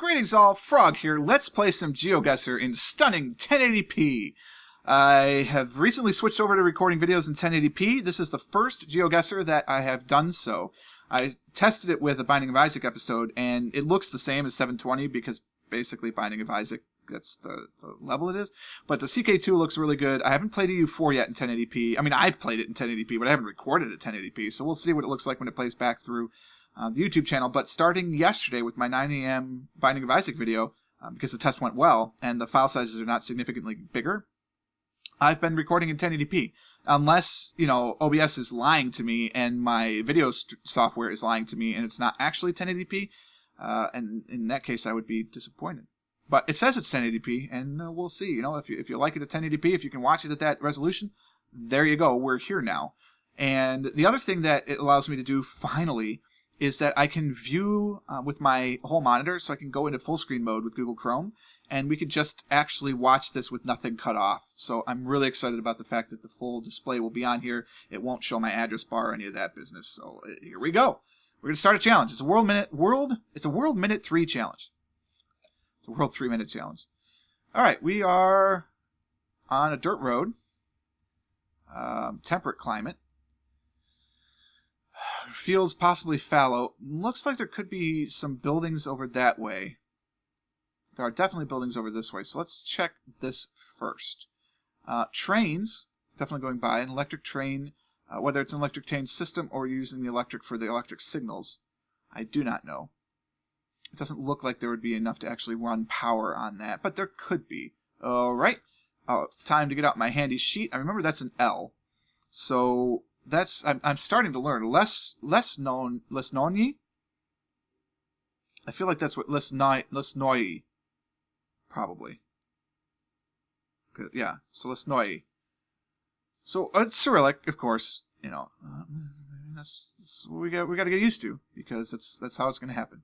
Greetings all, Frog here. Let's play some GeoGuessr in stunning 1080p. I have recently switched over to recording videos in 1080p. This is the first GeoGuessr that I have done so. I tested it with a Binding of Isaac episode, and it looks the same as 720 because basically Binding of Isaac, that's the level it is. But the CK2 looks really good. I haven't played EU4 yet in 1080p. I mean, I've played it in 1080p, but I haven't recorded it in 1080p, so we'll see what it looks like when it plays back through the YouTube channel. But starting yesterday with my 9 AM Binding of Isaac video, because the test went well and the file sizes are not significantly bigger, I've been recording in 1080p. Unless, you know, OBS is lying to me and my video software is lying to me and it's not actually 1080p, and in that case I would be disappointed. But it says it's 1080p, and we'll see. You know, if you like it at 1080p, if you can watch it at that resolution, there you go. We're here now. And the other thing that it allows me to do, finally, is that I can view with my whole monitor, so I can go into full screen mode with Google Chrome, and we could just actually watch this with nothing cut off. So I'm really excited about the fact that the full display will be on here. It won't show my address bar or any of that business. So here we go. We're going to start a challenge. It's a World Minute 3 challenge. It's a World 3-minute challenge. All right, we are on a dirt road, temperate climate. Fields possibly fallow. Looks like there could be some buildings over that way. There are definitely buildings over this way, so let's check this first. Trains, definitely going by. An electric train, whether it's an electric train system or using the electric for the electric signals, I do not know. It doesn't look like there would be enough to actually run power on that, but there could be. All right. Time to get out my handy sheet. I remember that's an L. So that's I'm starting to learn. Lesnoi? I feel like that's what Lesnoi. Probably. Yeah, so Lesnoi. So it's Cyrillic, of course. You know, that's what we got to get used to, because that's how it's going to happen.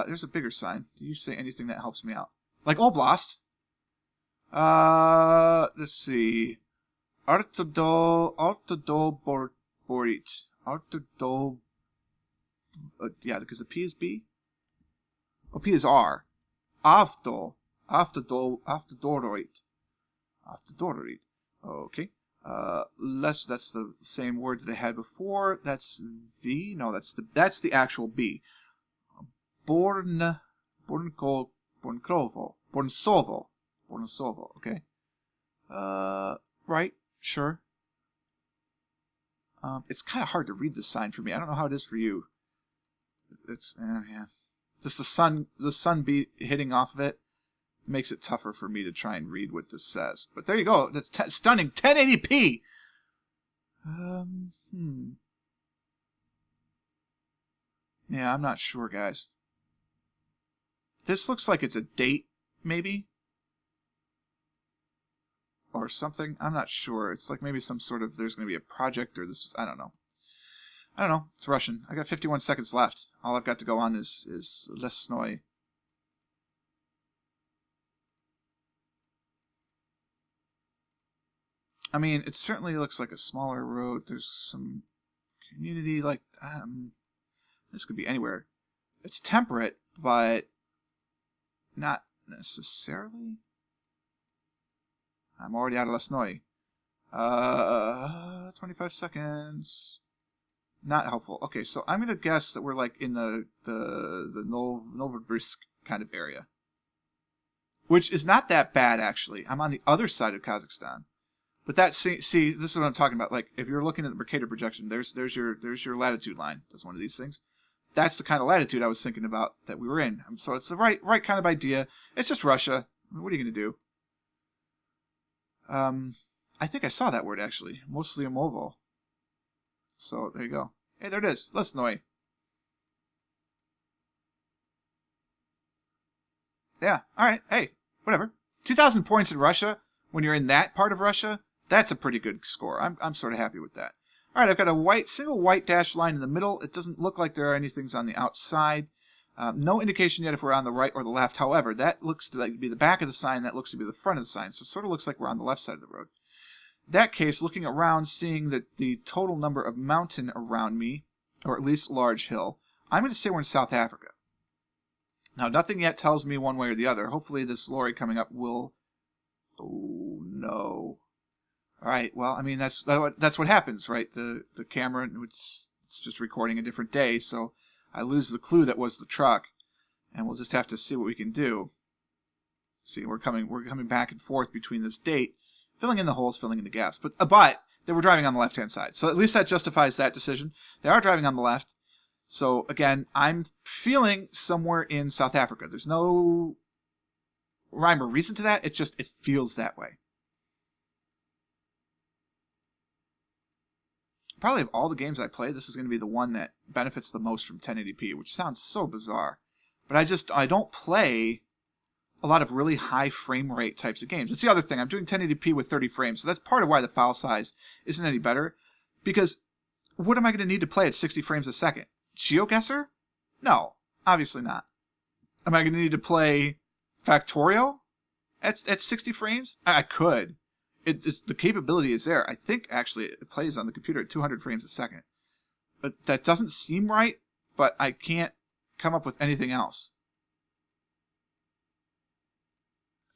There's a bigger sign. Do you say anything that helps me out? Like Oblast. Let's see. Borit. Yeah, because the P is B. Oh, P is R. Aftodoroid. Okay. That's the same word that I had before. That's V. No, that's the actual B. Bornsovo. Okay. Right. Sure. It's kind of hard to read this sign for me. I don't know how it is for you. It's yeah. Just the sun beat hitting off of it makes it tougher for me to try and read what this says. But there you go. That's stunning 1080p. Yeah, I'm not sure, guys. This looks like it's a date, maybe? Or something. I'm not sure. It's like maybe some sort of, there's going to be a project, or this is, I don't know. It's Russian. I got 51 seconds left. All I've got to go on is Lesnoi. I mean, it certainly looks like a smaller road. There's some community, like, this could be anywhere. It's temperate, but not necessarily. I'm already out of Lesnoi. 25 seconds. Not helpful. Okay, so I'm gonna guess that we're like in the Novosibirsk kind of area, which is not that bad actually. I'm on the other side of Kazakhstan, but that see this is what I'm talking about. Like if you're looking at the Mercator projection, there's your latitude line. That's one of these things. That's the kind of latitude I was thinking about that we were in. So it's the right kind of idea. It's just Russia. I mean, what are you gonna do? I think I saw that word actually. Mostly Umovo. So there you go. Hey, there it is. Lesnoi. Yeah. All right. Hey, whatever. 2,000 points in Russia when you're in that part of Russia. That's a pretty good score. I'm sort of happy with that. All right. I've got a single white dashed line in the middle. It doesn't look like there are any things on the outside. No indication yet if we're on the right or the left. However, that looks to be the back of the sign. That looks to be the front of the sign. So it sort of looks like we're on the left side of the road. That case, looking around, seeing that the total number of mountain around me, or at least large hill, I'm going to say we're in South Africa. Now, nothing yet tells me one way or the other. Hopefully this lorry coming up will... Oh, no. All right, well, I mean, that's what happens, right? The camera, it's just recording a different day, so I lose the clue that was the truck, and we'll just have to see what we can do. See, we're coming back and forth between this date, filling in the holes, filling in the gaps. But they were driving on the left-hand side, so at least that justifies that decision. They are driving on the left. So, again, I'm feeling somewhere in South Africa. There's no rhyme or reason to that. It feels that way. Probably of all the games I play, this is going to be the one that benefits the most from 1080p, which sounds so bizarre. But I don't play a lot of really high frame rate types of games. That's the other thing. I'm doing 1080p with 30 frames, so that's part of why the file size isn't any better. Because what am I going to need to play at 60 frames a second? GeoGuessr? No, obviously not. Am I going to need to play Factorio at 60 frames? I could. The capability is there. I think, actually, it plays on the computer at 200 frames a second. But that doesn't seem right, but I can't come up with anything else.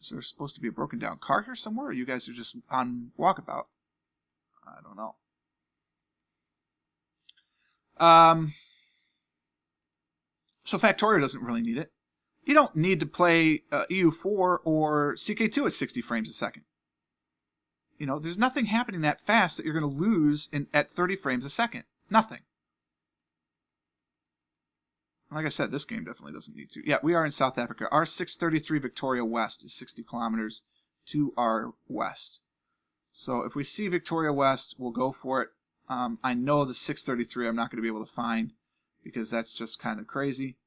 Is there supposed to be a broken down car here somewhere, or you guys are just on walkabout? I don't know. So Factorio doesn't really need it. You don't need to play EU4 or CK2 at 60 frames a second. You know, there's nothing happening that fast that you're going to lose at 30 frames a second. Nothing. Like I said, this game definitely doesn't need to. Yeah, we are in South Africa. Our 633 Victoria West is 60 kilometers to our west. So if we see Victoria West, we'll go for it. I know the 633 I'm not going to be able to find because that's just kind of crazy.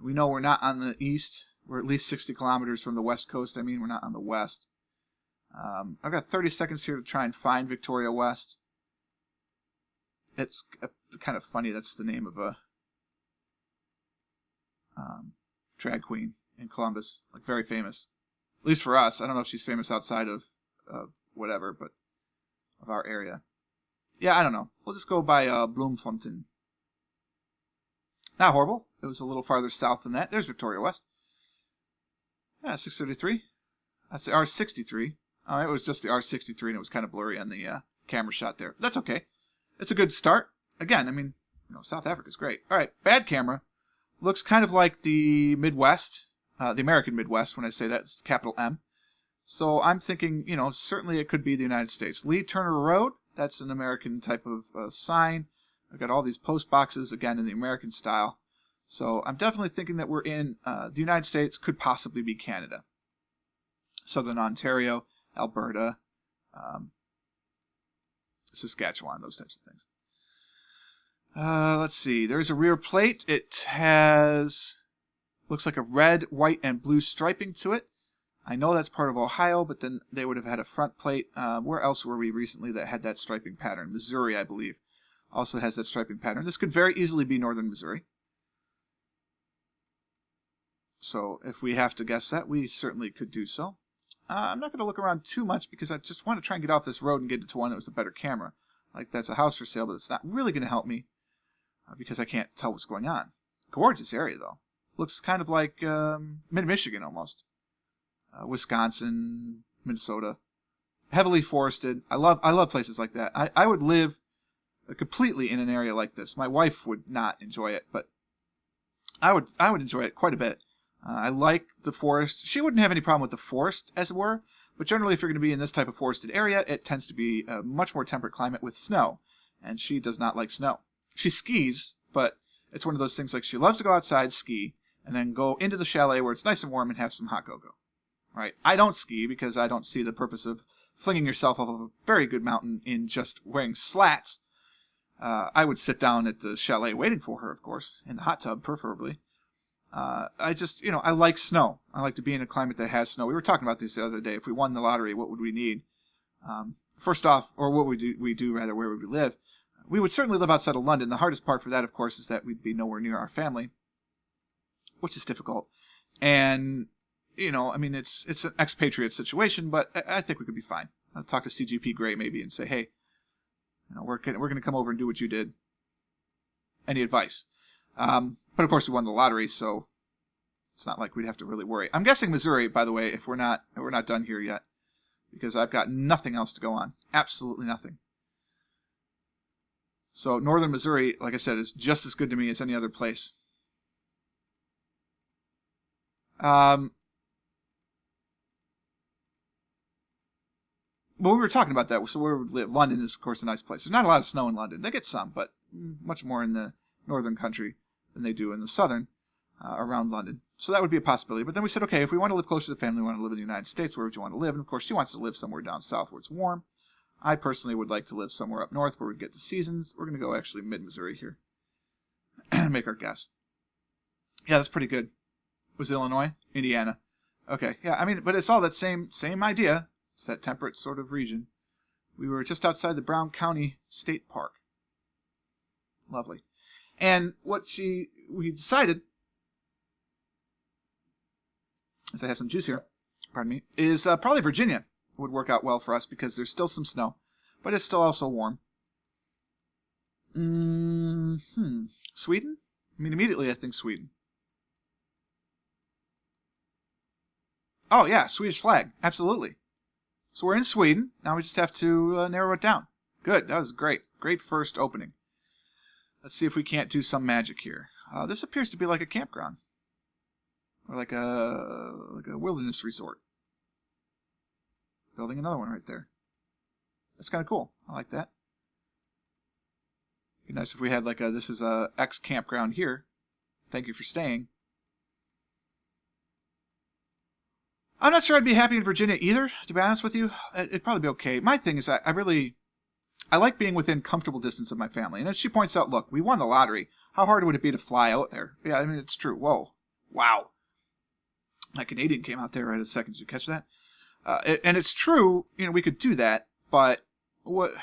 We know we're not on the east. We're at least 60 kilometers from the west coast. I mean, we're not on the west. I've got 30 seconds here to try and find Victoria West. It's kind of funny. That's the name of a drag queen in Columbus. Like, very famous. At least for us. I don't know if she's famous outside of whatever, but of our area. Yeah, I don't know. We'll just go by Bloemfontein. Not horrible. It was a little farther south than that. There's Victoria West. Yeah, 633. That's the R63. It was just the R63, and it was kind of blurry on the camera shot there. But that's okay. It's a good start. Again, I mean, South Africa's great. All right, bad camera. Looks kind of like the Midwest, the American Midwest. When I say that, it's capital M. So I'm thinking, certainly it could be the United States. Lee Turner Road, that's an American type of sign. I've got all these post boxes, again, in the American style. So I'm definitely thinking that we're in the United States, could possibly be Canada. Southern Ontario, Alberta, Saskatchewan, those types of things. Let's see. There's a rear plate. It looks like a red, white, and blue striping to it. I know that's part of Ohio, but then they would have had a front plate. Where else were we recently that had that striping pattern? Missouri, I believe, also has that striping pattern. This could very easily be northern Missouri. So if we have to guess that, we certainly could do so. I'm not going to look around too much because I just want to try and get off this road and get to one that was a better camera. Like, that's a house for sale, but it's not really going to help me because I can't tell what's going on. Gorgeous area, though. Looks kind of like mid-Michigan almost. Wisconsin, Minnesota. Heavily forested. I love places like that. I would live completely in an area like this. My wife would not enjoy it, but I would enjoy it quite a bit. I like the forest. She wouldn't have any problem with the forest, as it were, but generally if you're going to be in this type of forested area, it tends to be a much more temperate climate with snow, and she does not like snow. She skis, but it's one of those things like she loves to go outside, ski, and then go into the chalet where it's nice and warm and have some hot go-go. Right? I don't ski because I don't see the purpose of flinging yourself off of a very good mountain in just wearing slats. I would sit down at the chalet waiting for her, of course, in the hot tub, preferably. I just, I like snow. I like to be in a climate that has snow. We were talking about this the other day. If we won the lottery, what would we need? First off, or what would we do rather, where would we live? We would certainly live outside of London. The hardest part for that, of course, is that we'd be nowhere near our family, which is difficult. And, it's an expatriate situation, but I think we could be fine. I'll talk to CGP Grey maybe and say, hey, we're going to come over and do what you did. Any advice? But of course we won the lottery, so It's not like we'd have to really worry. I'm guessing Missouri, by the way, if we're not done here yet, because I've got nothing else to go on. Absolutely nothing. So northern Missouri, like I said, is just as good to me as any other place. Well, we were talking about that. So where we live, London is, of course, a nice place. There's not a lot of snow in London. They get some, but much more in the northern country than they do in the southern, around London. So that would be a possibility. But then we said, okay, if we want to live closer to the family, we want to live in the United States, where would you want to live? And, of course, she wants to live somewhere down south where it's warm. I personally would like to live somewhere up north where we get the seasons. We're going to go actually mid-Missouri here. Make our guess. Yeah, that's pretty good. Was it Illinois? Indiana. Okay, yeah, I mean, but it's all that same idea. It's that temperate sort of region. We were just outside the Brown County State Park. Lovely. And we decided, as I have some juice here, pardon me, is probably Virginia would work out well for us because there's still some snow, but it's still also warm. Sweden? I mean, immediately I think Sweden. Oh, yeah, Swedish flag. Absolutely. So we're in Sweden. Now we just have to narrow it down. Good. That was great. Great first opening. Let's see if we can't do some magic here. This appears to be like a campground. Or like a wilderness resort. Building another one right there. That's kind of cool. I like that. Be nice if we had like this is a X campground here. Thank you for staying. I'm not sure I'd be happy in Virginia either, to be honest with you. It'd probably be okay. My thing is I like being within comfortable distance of my family. And as she points out, look, we won the lottery. How hard would it be to fly out there? Yeah, I mean, it's true. Whoa. Wow. My Canadian came out there right a second. Did you catch that? And it's true, we could do that, but what?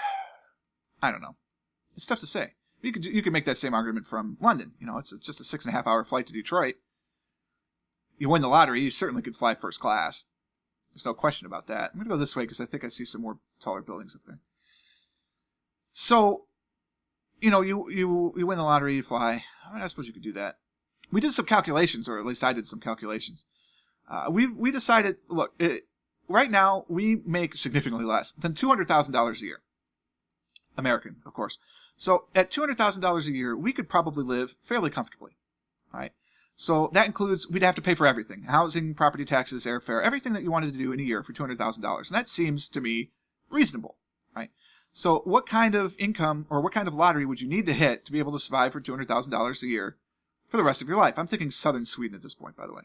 I don't know. It's tough to say. You could make that same argument from London. It's just a 6.5 hour flight to Detroit. You win the lottery, you certainly could fly first class. There's no question about that. I'm going to go this way because I think I see some more taller buildings up there. So, you win the lottery, you fly. I suppose you could do that. We did some calculations, or at least I did some calculations. We decided, look, right now we make significantly less than $200,000 a year. American, of course. So at $200,000 a year, we could probably live fairly comfortably. All right. So that includes, we'd have to pay for everything. Housing, property taxes, airfare, everything that you wanted to do in a year for $200,000. And that seems to me reasonable, right? So what kind of income or what kind of lottery would you need to hit to be able to survive for $200,000 a year for the rest of your life? I'm thinking southern Sweden at this point, by the way.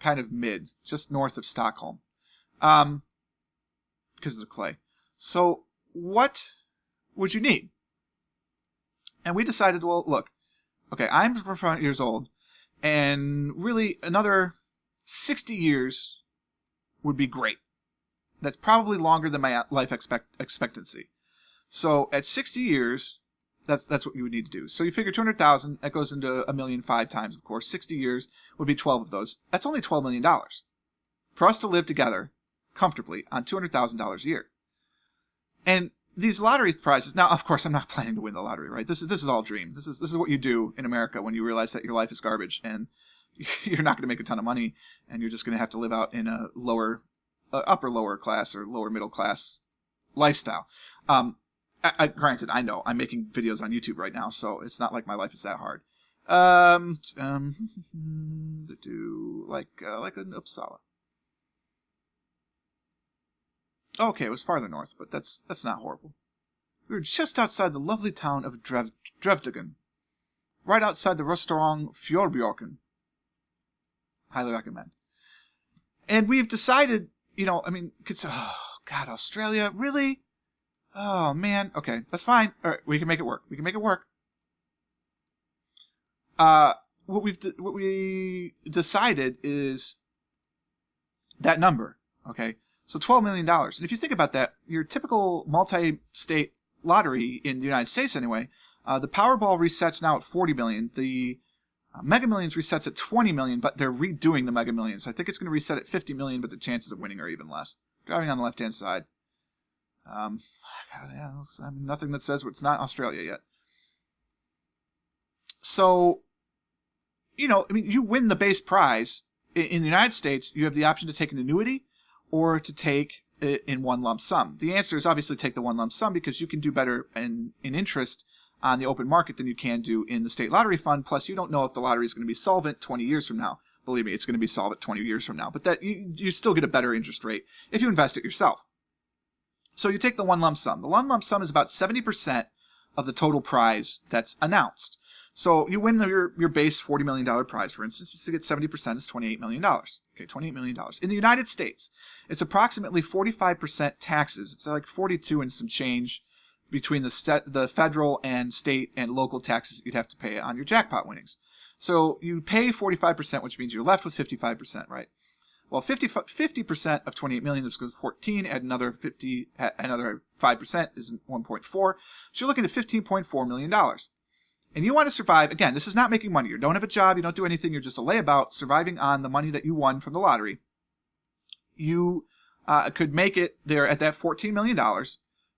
Kind of mid, just north of Stockholm. Because of the clay. So what would you need? And we decided, well, look, okay, I'm 4 years old, and really another 60 years would be great. That's probably longer than my life expectancy. So at 60 years, that's what you would need to do. So you figure 200,000, that goes into 1,000,005 times, of course. 60 years would be 12 of those. That's only $12 million for us to live together comfortably on $200,000 a year. And these lottery prizes, now, of course, I'm not planning to win the lottery, right? This is all a dream. This is what you do in America when you realize that your life is garbage and you're not going to make a ton of money and you're just going to have to live out in a upper lower class or lower middle class lifestyle. Granted, I know I'm making videos on YouTube right now, so it's not like my life is that hard. Like in Uppsala. Okay, it was farther north, but that's not horrible. We were just outside the lovely town of Drevdagen. Right outside the restaurant Fjorbjorken. Highly recommend. And we've decided, oh, God, Australia? Really? Oh, man. Okay, that's fine. All right, we can make it work. What we decided is that number, okay? So $12 million. And if you think about that, your typical multi-state lottery in the United States anyway, the Powerball resets now at $40 million. The Mega Millions resets at $20 million, but they're redoing the Mega Millions. I think it's going to reset at $50 million, but the chances of winning are even less. Driving on the left-hand side. Nothing that says it's not Australia yet. So, you win the base prize. In the United States, you have the option to take an annuity or to take it in one lump sum. The answer is obviously take the one lump sum because you can do better in interest on the open market than you can do in the state lottery fund. Plus, you don't know if the lottery is going to be solvent 20 years from now. Believe me, it's going to be solvent 20 years from now. But that you still get a better interest rate if you invest it yourself. So you take the one lump sum. The one lump sum is about 70% of the total prize that's announced. So you win your base $40 million prize, for instance. To get 70% is $28 million. Okay, $28 million. In the United States, it's approximately 45% taxes. It's like 42 and some change between the federal and state and local taxes that you'd have to pay on your jackpot winnings. So you pay 45%, which means you're left with 55%, right? Well, 50% of 28 million is 14. Add another 5% is 1.4. So you're looking at $15.4 million. And you want to survive. Again, this is not making money. You don't have a job. You don't do anything. You're just a layabout surviving on the money that you won from the lottery. You could make it there at that $14 million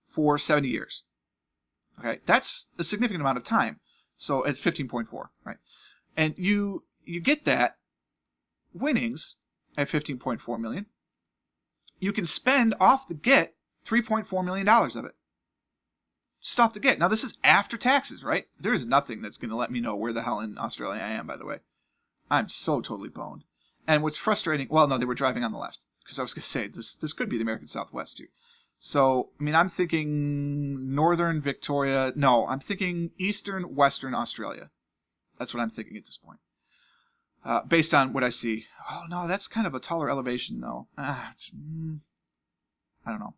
for 70 years. Okay, that's a significant amount of time. So it's 15.4, right? And you get that winnings at 15.4 million. You can spend off the get $3.4 million of it. Just off the get. Now, this is after taxes, right? There is nothing that's going to let me know where the hell in Australia I am, by the way. I'm so totally boned. And what's frustrating, well, no, they were driving on the left. Because I was going to say, this could be the American Southwest, too. So, I mean, I'm thinking northern Victoria. No, I'm thinking eastern, western Australia. That's what I'm thinking at this point. Based on what I see. Oh, no, that's kind of a taller elevation, though. I don't know.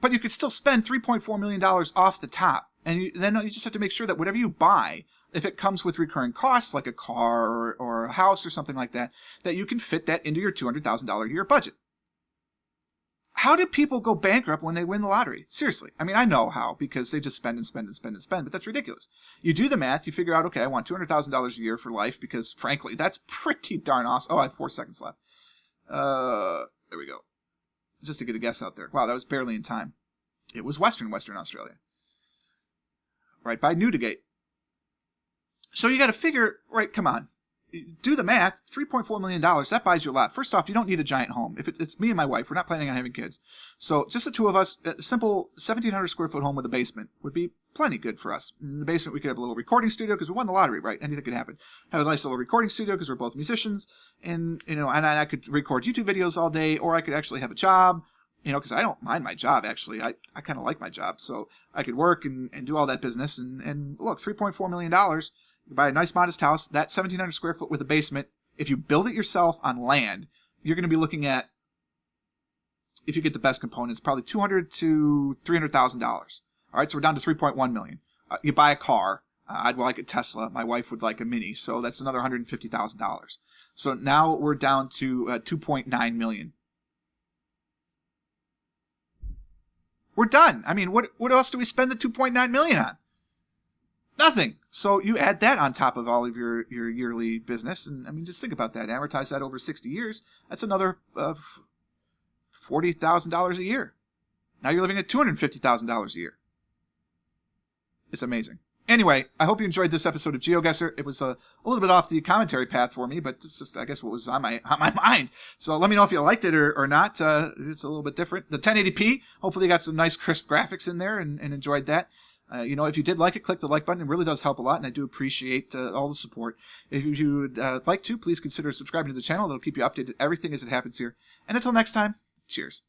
But you could still spend $3.4 million off the top. And then you just have to make sure that whatever you buy, if it comes with recurring costs, like a car or a house or something like that, that you can fit that into your $200,000 a year budget. How do people go bankrupt when they win the lottery? Seriously. I mean, I know how, because they just spend and spend and spend and spend, but that's ridiculous. You do the math, you figure out, okay, I want $200,000 a year for life, because frankly, that's pretty darn awesome. Oh, I have 4 seconds left. There we go. Just to get a guess out there. Wow, that was barely in time. It was Western Australia. Right by Newdigate. So you got to figure, right, come on. Do the math, $3.4 million, that buys you a lot. First off, you don't need a giant home. If it's me and my wife, we're not planning on having kids. So just the two of us, a simple 1,700 square foot home with a basement would be plenty good for us. In the basement, we could have a little recording studio because we won the lottery, right? Anything could happen. Have a nice little recording studio because we're both musicians. And, and I could record YouTube videos all day, or I could actually have a job, because I don't mind my job, actually. I kind of like my job. So I could work and do all that business. And look, $3.4 million. You buy a nice modest house, that 1,700 square foot with a basement. If you build it yourself on land, you're going to be looking at, if you get the best components, probably $200,000 to $300,000. All right, so we're down to $3.1 million. You buy a car. I'd like a Tesla. My wife would like a Mini, so that's another $150,000. So now we're down to $2.9 million. We're done. I mean, what else do we spend the $2.9 million on? Nothing. So you add that on top of all of your yearly business, and I mean, just think about that. Amortize that over 60 years. That's another $40,000 a year. Now you're living at $250,000 a year. It's amazing. Anyway, I hope you enjoyed this episode of GeoGuessr. It was a little bit off the commentary path for me, but it's just, I guess, what was on my mind. So let me know if you liked it or not. It's a little bit different. The 1080p, hopefully you got some nice crisp graphics in there and enjoyed that. If you did like it, click the like button. It really does help a lot, and I do appreciate all the support. If you would like to, please consider subscribing to the channel. That'll keep you updated everything as it happens here. And until next time, cheers.